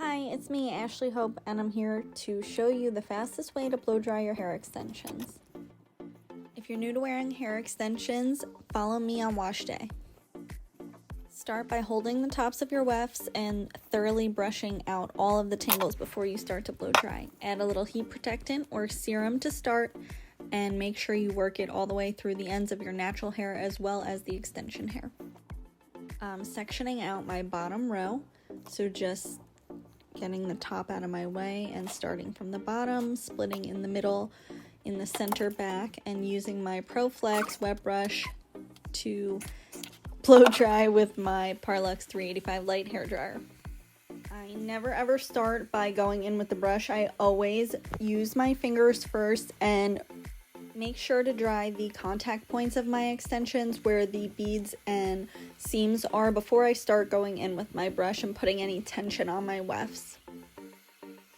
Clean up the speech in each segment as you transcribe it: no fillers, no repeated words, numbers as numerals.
Hi, it's me, Ashley Hope, and I'm here to show you the fastest way to blow dry your hair extensions. If you're new to wearing hair extensions, follow me on wash day. Start by holding the tops of your wefts and thoroughly brushing out all of the tangles before you start to blow dry. Add a little heat protectant or serum to start, and make sure you work it all the way through the ends of your natural hair as well as the extension hair. I'm sectioning out my bottom row, so just getting the top out of my way and starting from the bottom, splitting in the middle, in the center back, and using my ProFlex wet brush to blow dry with my Parlux 385 light hair dryer. I never ever start by going in with the brush. I always use my fingers first and make sure to dry the contact points of my extensions where the beads and seams are before I start going in with my brush and putting any tension on my wefts.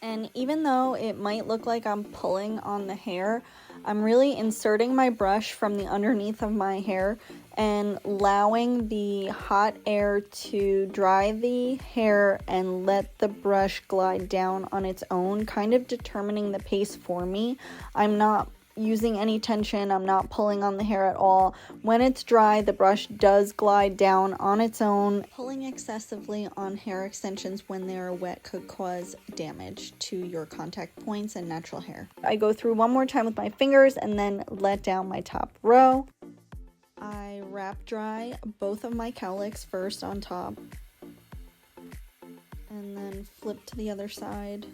And even though it might look like I'm pulling on the hair, I'm really inserting my brush from the underneath of my hair and allowing the hot air to dry the hair and let the brush glide down on its own, kind of determining the pace for me. I'm not using any tension, I'm not pulling on the hair at all. When it's dry, the brush does glide down on its own. Pulling excessively on hair extensions when they are wet could cause damage to your contact points and natural hair. I go through one more time with my fingers and then let down my top row. I wrap dry both of my cowlicks first on top and then flip to the other side,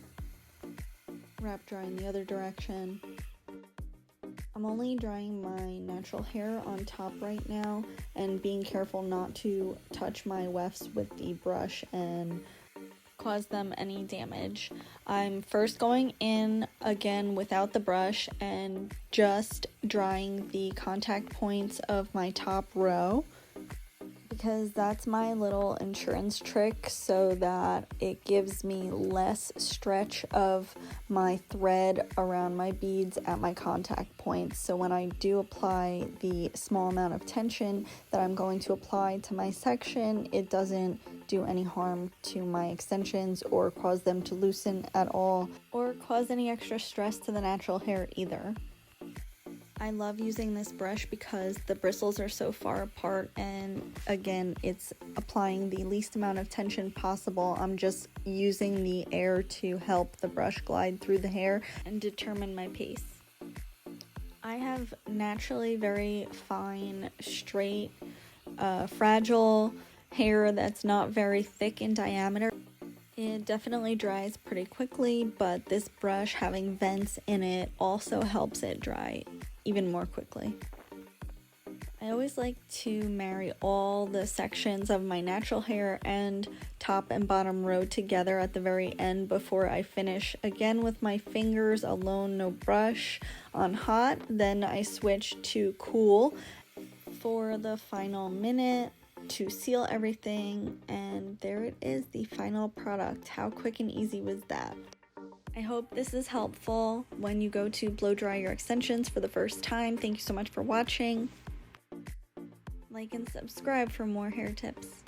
wrap dry in the other direction. I'm only drying my natural hair on top right now and being careful not to touch my wefts with the brush and cause them any damage. I'm first going in again without the brush and just drying the contact points of my top row, because that's my little insurance trick so that it gives me less stretch of my thread around my beads at my contact points. So when I do apply the small amount of tension that I'm going to apply to my section, it doesn't do any harm to my extensions or cause them to loosen at all or cause any extra stress to the natural hair either. I love using this brush because the bristles are so far apart, and again, it's applying the least amount of tension possible. I'm just using the air to help the brush glide through the hair and determine my pace. I have naturally very fine, straight, fragile hair that's not very thick in diameter. It definitely dries pretty quickly, but this brush having vents in it also helps it dry even more quickly. I always like to marry all the sections of my natural hair and top and bottom row together at the very end before I finish, again with my fingers alone, no brush, on hot. Then I switch to cool for the final minute to seal everything, and there it is, the final product. How quick and easy was that? I hope this is helpful when you go to blow dry your extensions for the first time. Thank you so much for watching. Like and subscribe for more hair tips.